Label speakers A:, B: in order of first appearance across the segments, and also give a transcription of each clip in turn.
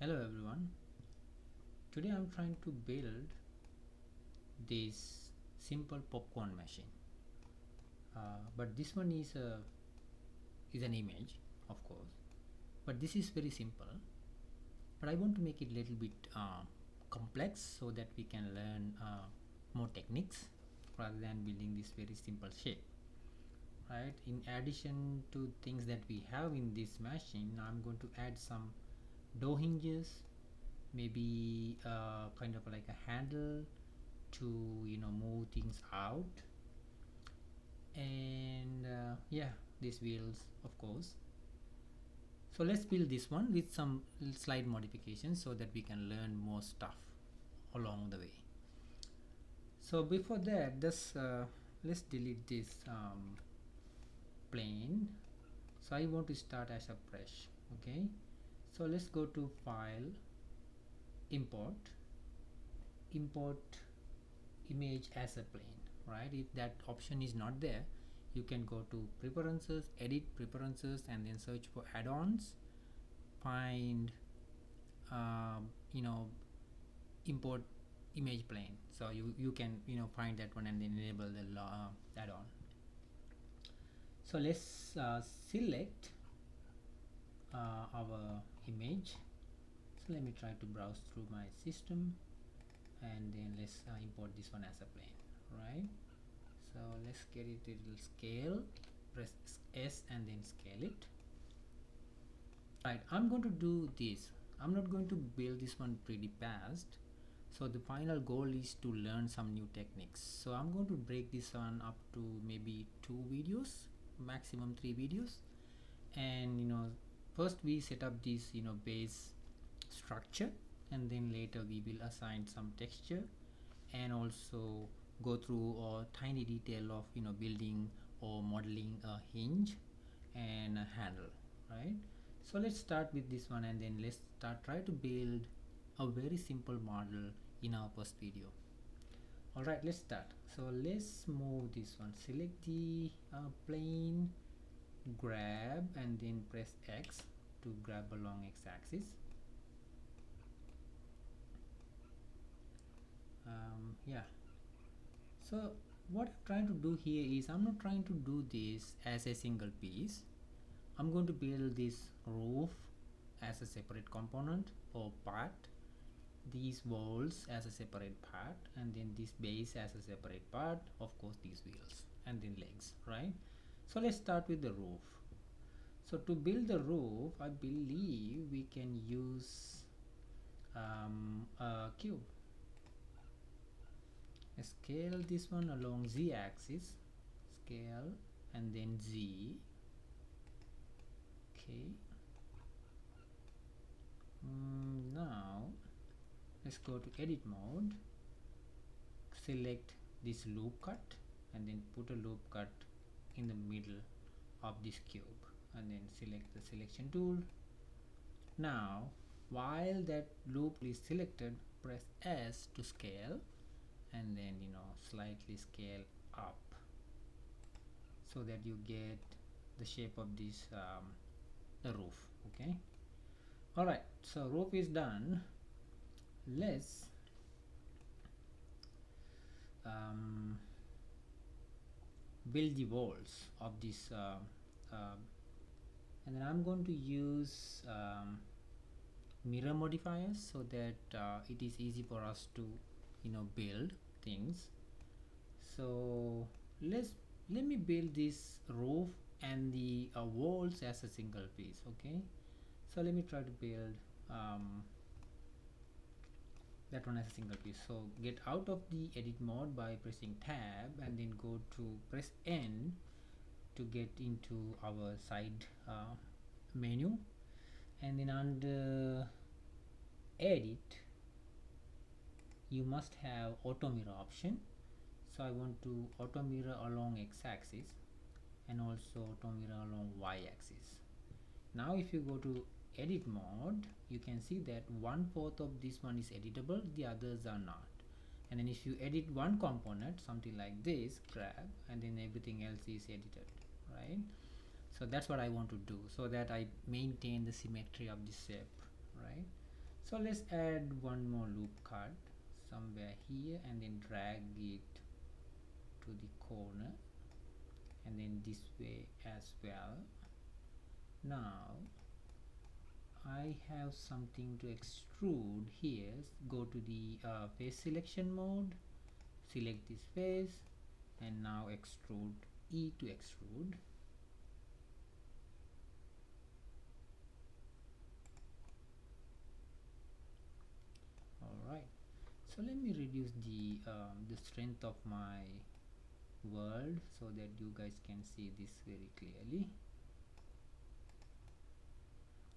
A: Hello everyone. Today I'm trying to build this simple popcorn machine. But this one is an image, of course. But this is very simple. But I want to make it a little bit complex so that we can learn more techniques rather than building this very simple shape. Right. In addition to things that we have in this machine, I'm going to add some door hinges, maybe kind of like a handle to move things out, and yeah, these wheels, of course. So let's build this one with some slight modifications so that we can learn more stuff along the way. So before that, let's delete this plane. So I want to start as a brush. Okay, so let's go to file, import image as a plane. Right, if that option is not there, you can go to preferences, edit preferences, and then search for add-ons, find import image plane. So you can find that one and then enable the add-on. So let's select our image. So let me try to browse through my system, and then let's import this one as a plane. Right, so let's get it a little scale, press S and then scale it. Right, I'm going to do this. I'm not going to build this one pretty fast. So the final goal is to learn some new techniques. So I'm going to break this one up to maybe 2 videos, maximum 3 videos. And first we set up this base structure, and then later we will assign some texture and also go through a tiny detail of building or modeling a hinge and a handle. Right, so let's start with this one, and then let's try to build a very simple model in our first video. All right, let's start. So let's move this one, select the plane, grab, and then press X to grab along x-axis. Yeah, so what I'm trying to do here is I'm not trying to do this as a single piece. I'm going to build this roof as a separate component or part, these walls as a separate part, and then this base as a separate part, of course these wheels and then legs. Right, so let's start with the roof. So to build the roof, I believe we can use a cube. Scale this one along Z axis, scale, and then Z. Okay, now let's go to edit mode, select this loop cut, and then put a loop cut in the middle of this cube, and then select the selection tool. Now while that loop is selected, press S to scale, and then slightly scale up so that you get the shape of this the roof. Okay, all right, so roof is done. Let's build the walls of this and then I'm going to use mirror modifiers so that it is easy for us to build things. So let me build this roof and the walls as a single piece. Okay, so let me try to build that one as a single piece. So get out of the edit mode by pressing tab, and then go to press N to get into our side menu, and then under edit you must have auto mirror option. So I want to auto mirror along x-axis and also auto mirror along y-axis. Now if you go to edit mode, you can see that 1/4 of this one is editable, the others are not. And then if you edit one component, something like this, grab, and then everything else is edited. Right, so that's what I want to do so that I maintain the symmetry of the shape. Right, So let's add one more loop cut somewhere here and then drag it to the corner and then this way as well. Now I have something to extrude here. Go to the face selection mode, select this face, and now extrude, E to extrude. Alright, so let me reduce the strength of my world so that you guys can see this very clearly.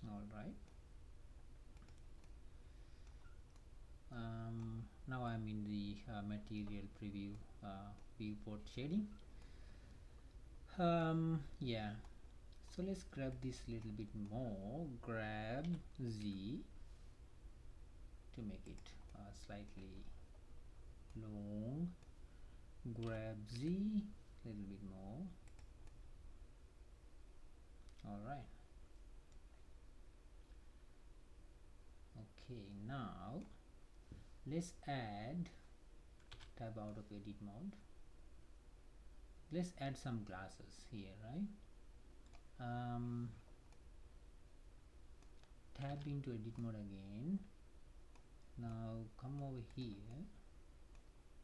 A: Alright, now I'm in the material preview viewport shading. Yeah, so let's grab this little bit more, grab Z to make it slightly long, grab Z a little bit more. Alright, okay, now let's add, tab out of edit mode, let's add some glasses here, right? Tab into edit mode again. Now come over here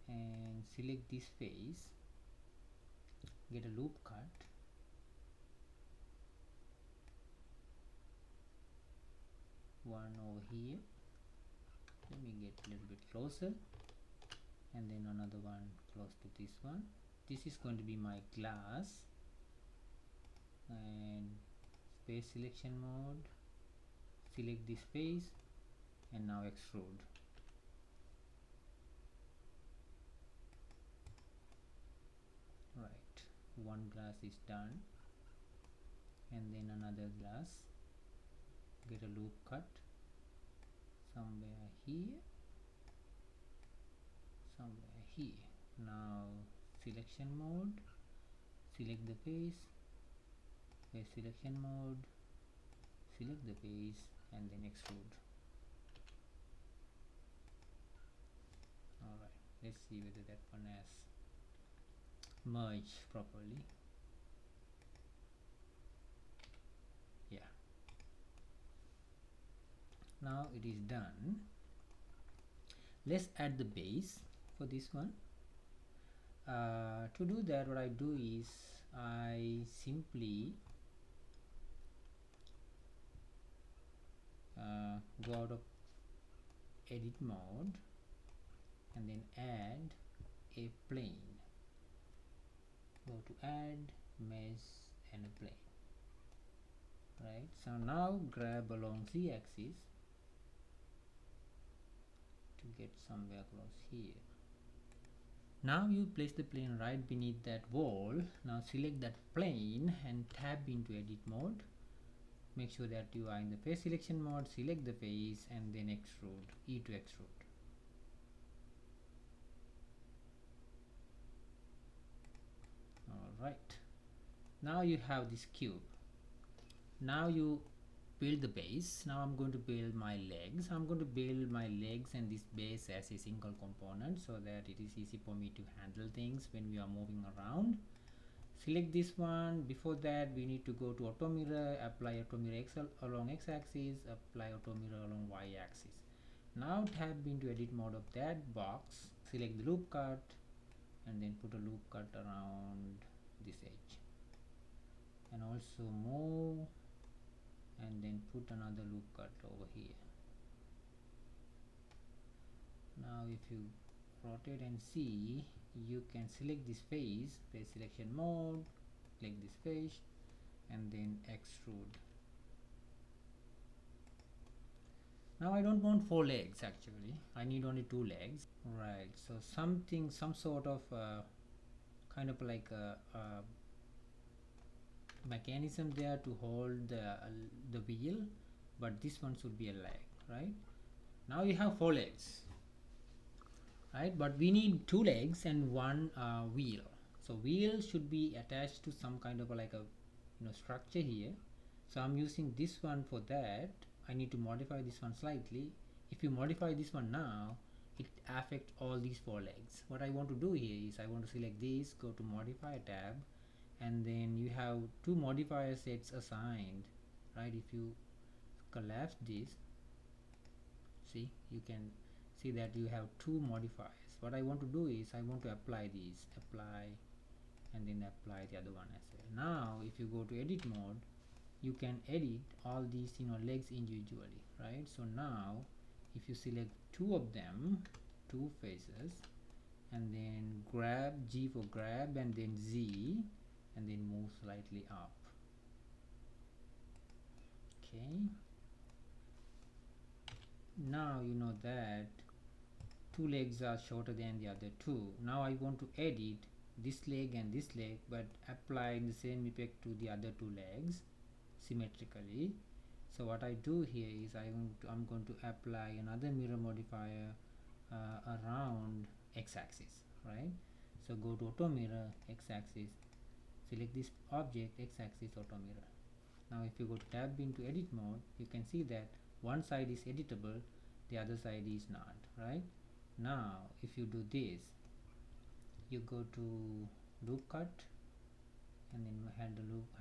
A: and select this face, get a loop cut, one over here, let me get a little bit closer, and then another one close to this one. This is going to be my glass, and face selection mode, select this face and now extrude. Right, one glass is done, and then another glass, get a loop cut somewhere here, somewhere here. Now selection mode, select the face, face selection mode, select the face and then extrude. Alright, let's see whether that one has merged properly. Yeah, now it is done. Let's add the base for this one. To do that, what I do is I simply go out of edit mode and then add a plane. Go to add, mesh and a plane. Right, so now grab along z-axis to get somewhere close here. Now you place the plane right beneath that wall. Now select that plane and tab into edit mode. Make sure that you are in the face selection mode, select the face and then extrude, E to extrude. Alright, now you have this cube. Now you build the base. Now I'm going to build my legs. I'm going to build my legs and this base as a single component so that it is easy for me to handle things when we are moving around. Select this one. Before that we need to go to auto mirror, apply auto mirror along x-axis, apply auto mirror along y-axis. Now tab into edit mode of that box, select the loop cut and then put a loop cut around this edge, and also move and then put another loop cut over here. Now if you rotate and see, you can select this face, face selection mode, click this face and then extrude. Now I don't want 4 legs actually, I need only 2 legs. Right, so some sort of kind of like a mechanism there to hold the wheel, but this one should be a leg, right? Now you have 4 legs, right? But we need 2 legs and 1 wheel. So wheel should be attached to some kind of like a structure here. So I'm using this one for that. I need to modify this one slightly. If you modify this one now, it affects all these 4 legs. What I want to do here is I want to select this, go to modifier tab, and then you have 2 modifier sets assigned, right? If you collapse this, see, you can see that you have 2 modifiers. What I want to do is I want to apply these, apply, and then apply the other one as well. Now if you go to edit mode, you can edit all these legs individually, right? So now if you select 2 of them, 2 faces, and then grab G for grab, and then Z, and then move slightly up. Okay, now you know that 2 legs are shorter than the other 2. Now I want to edit this leg and this leg, but apply the same effect to the other 2 legs symmetrically. So what I do here is I'm going to apply another mirror modifier around x-axis, right? So go to auto mirror, x-axis, select this object, x-axis, auto mirror. Now if you go to tab into edit mode, you can see that one side is editable, the other side is not, right? Now if you do this, you go to loop cut, and then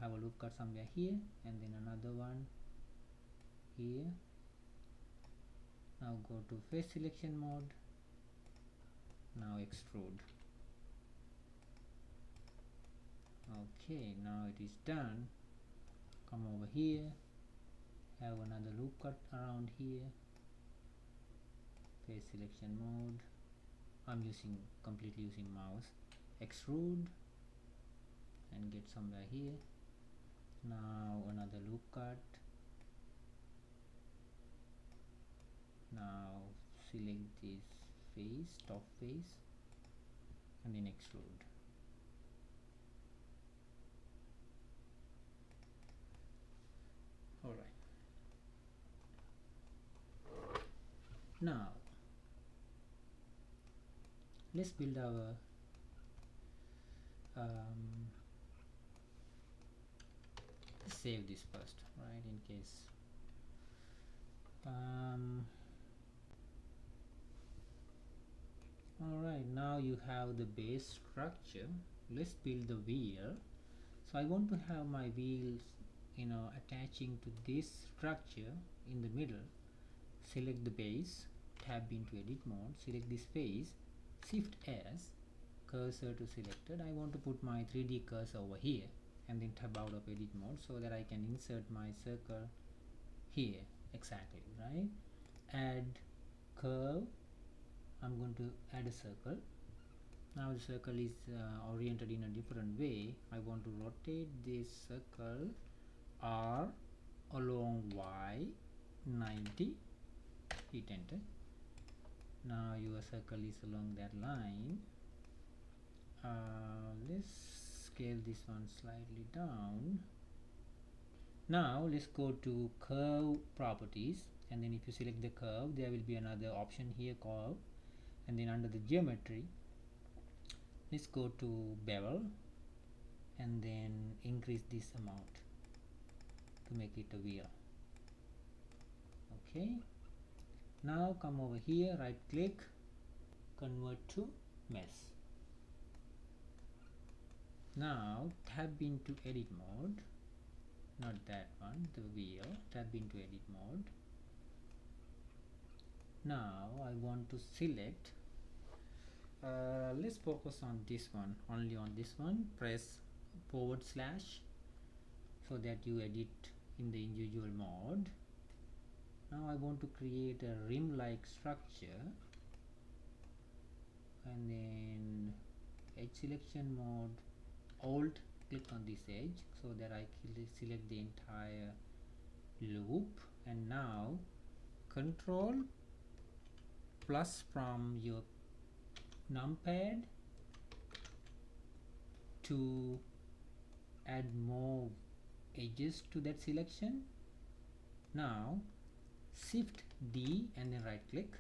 A: have a loop cut somewhere here, and then another one here. Now go to face selection mode, now extrude. Okay, now it is done. Come over here, have another loop cut around here, face selection mode. I'm completely using mouse, extrude, and get somewhere here. Now another loop cut. Now select this face, top face, and then extrude. All right. Now let's build our save this first, right, in case alright, now you have the base structure. Let's build the wheel. So I want to have my wheels attaching to this structure in the middle. Select the base, tab into edit mode, select this face, shift S, cursor to selected. I want to put my 3D cursor over here, and then tab out of edit mode so that I can insert my circle here exactly, right? Add curve. I'm going to add a circle. Now the circle is oriented in a different way. I want to rotate this circle R along Y 90, hit enter. Now your circle is along that line. Let's scale this one slightly down. Now let's go to curve properties, and then if you select the curve, there will be another option here, curve, and then under the geometry, let's go to bevel, and then increase this amount to make it a wheel. Okay, now come over here, right click, convert to mesh. Now tab into edit mode, not that one, the wheel, tab into edit mode. Now I want to select, let's focus on this one, only on this one. Press / so that you edit in the individual mode. Now I want to create a rim like structure, and then edge selection mode, alt click on this edge so that I select the entire loop, and now control plus from your numpad to add more edges to that selection. Now shift D and then right click,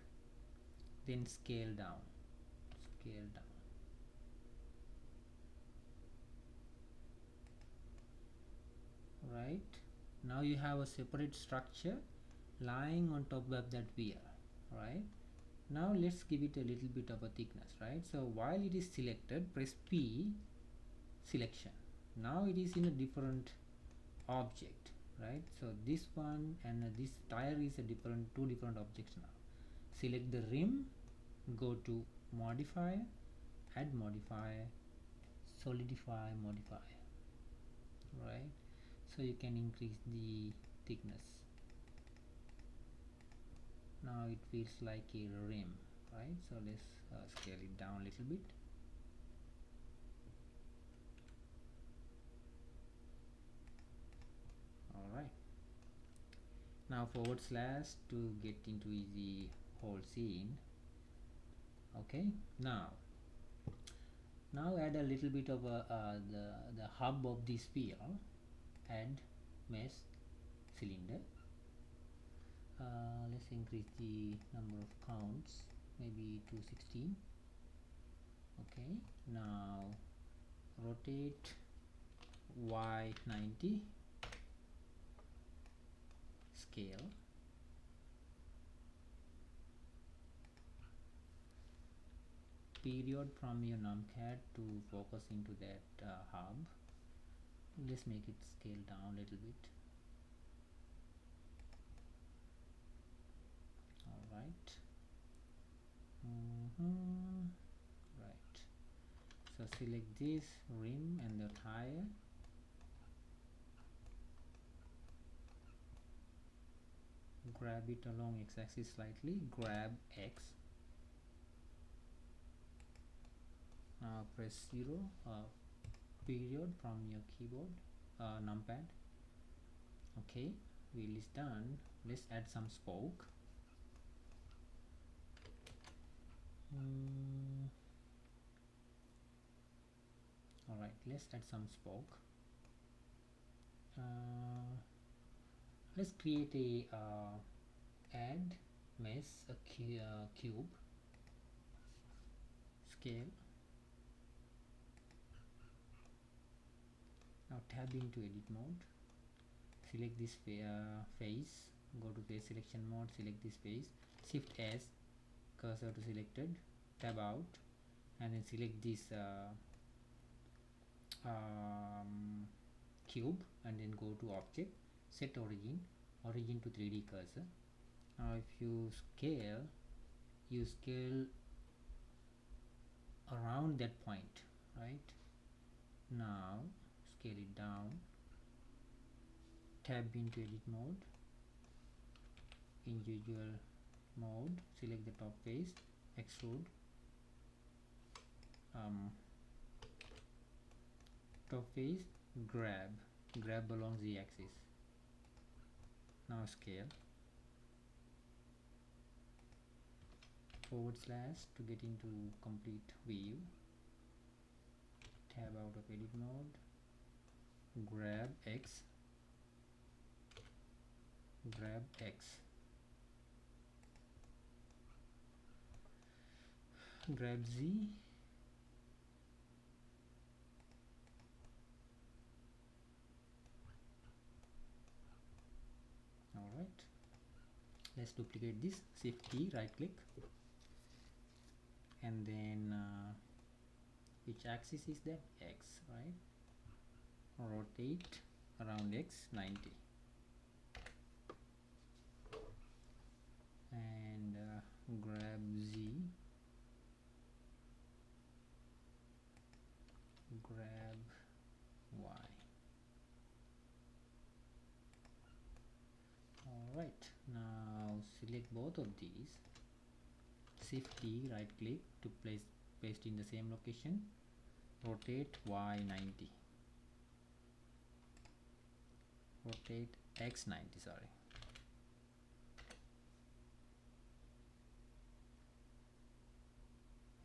A: then scale down, right? Now you have a separate structure lying on top of that wheel. right? Now let's give it a little bit of a thickness, right? So while it is selected, press P, selection. Now it is in a different object, right? So this one and this tire is a different, two different objects now. Select the rim, go to modifier, add modifier, solidify modifier, right? So you can increase the thickness. Now it feels like a rim, right? So let's scale it down a little bit. All right, now forward slash to get into the whole scene. Okay, now add a little bit of the hub of the sphere. Add mesh cylinder. Let's increase the number of counts, maybe to 16. Okay, now rotate Y 90, scale, period from your numpad to focus into that hub. Let's make it scale down a little bit. All right. Right. So select this rim and the tire. Grab it along x-axis slightly. Grab X. Now press 0. Period from your keyboard, numpad. Okay, wheel is done. Let's add some spoke. All right, let's add some spoke. Let's create a add mesh a cube, scale. Now tab into edit mode, select this face, go to face selection mode, select this face, shift S, cursor to selected, tab out, and then select this cube, and then go to object, set origin to 3D cursor. Now if you scale around that point, right? Now scale it down, tab into edit mode, individual mode, select the top face, extrude, top face, grab along the axis. Now scale, forward slash to get into complete view, tab out of edit mode, grab X, grab X, grab Z, alright. Let's duplicate this, shift key, right click, and then which axis is that? X, right? Rotate around X 90, and grab Z, grab Y. Alright, now select both of these, shift D, right click to paste in the same location, rotate Y 90, rotate X 90, sorry,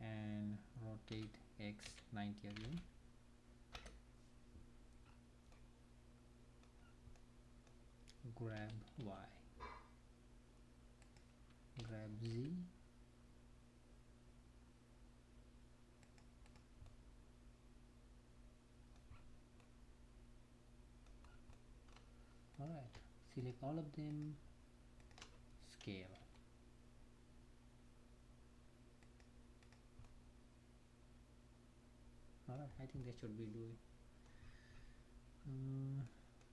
A: and rotate X 90 again, grab Y, grab Z, alright, select all of them, scale, I think that should be do it.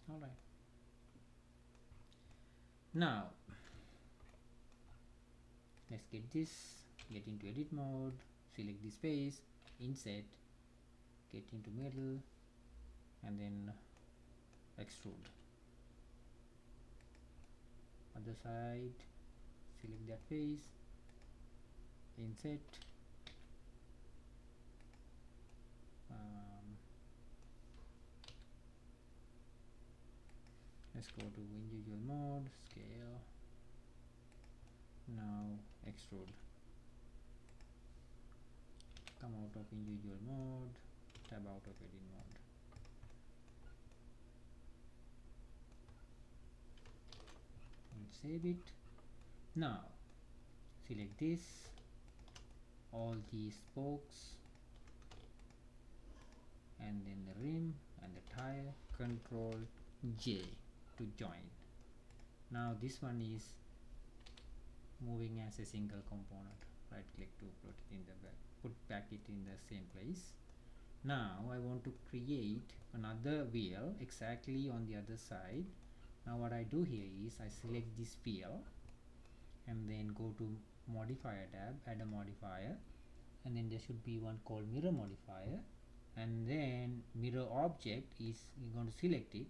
A: All right, now let's get into edit mode, select this face, insert, get into middle, and then extrude. Other side, select that face, insert, let's go to individual mode, scale, now extrude. Come out of individual mode, tab out of edit mode. And save it. Now select this, all these spokes, and then the rim and the tire, Control J to join. Now this one is moving as a single component. Right click to put it in the back, put back it in the same place. Now I want to create another wheel exactly on the other side. Now what I do here is I select this wheel and then go to modifier tab, add a modifier, and then there should be one called mirror modifier, and then mirror object is you're going to select it,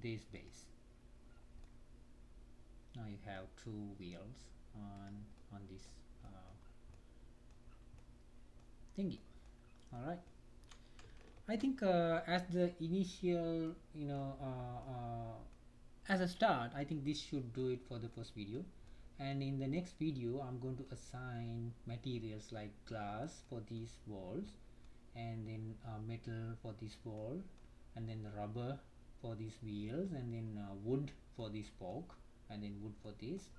A: this base. Now you have two wheels on this thingy. All right, I think as the initial, as a start, I think this should do it for the first video. And in the next video I'm going to assign materials like glass for these walls, and then metal for this wall, and then the rubber for these wheels, and then wood for this spoke, and then wood for this.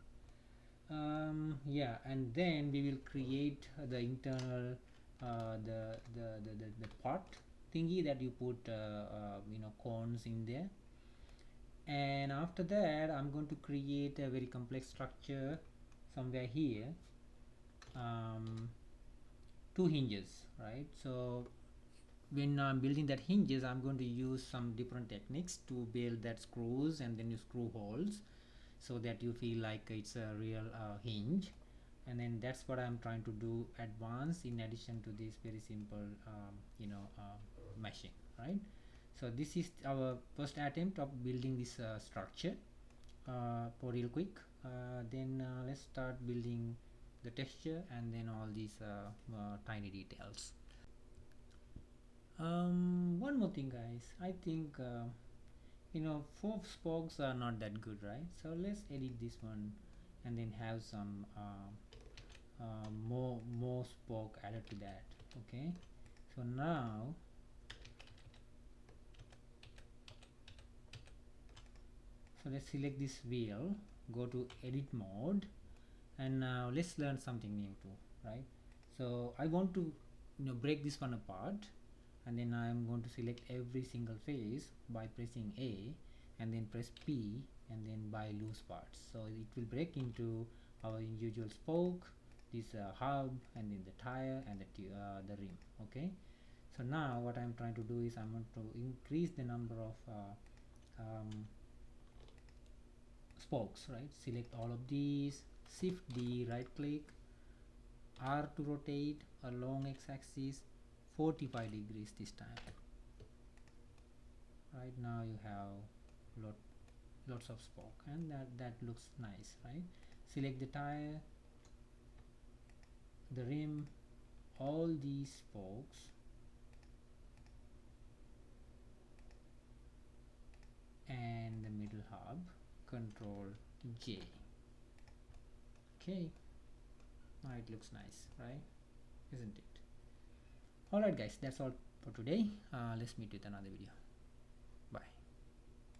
A: Yeah, and then we will create the internal the pot thingy that you put cones in there. And after that I'm going to create a very complex structure somewhere here, two hinges, right? So when I'm building that hinges, I'm going to use some different techniques to build that screws and then you screw holes so that you feel like it's a real hinge. And then that's what I'm trying to do advanced in addition to this very simple meshing, right? So this is our first attempt of building this structure for real quick. Then let's start building the texture and then all these tiny details. One more thing guys, I think 4 spokes are not that good, right? So let's edit this one and then have some more spoke added to that. Okay, so now let's select this wheel, go to edit mode, and now let's learn something new too, right? So I want to break this one apart, and then I'm going to select every single face by pressing A and then press P and then by loose parts, so it will break into our individual spoke, this hub, and then the tire and the rim. Okay, so now what I'm trying to do is I'm going to increase the number of spokes, right? Select all of these, shift D, right click, R to rotate along x-axis 45 degrees this time. Right now you have lots of spoke, and that looks nice, right? Select the tire, the rim, all these spokes, and the middle hub, Control J. Okay, now it looks nice, right? Isn't it? Alright guys, that's all for today. Let's meet with another video.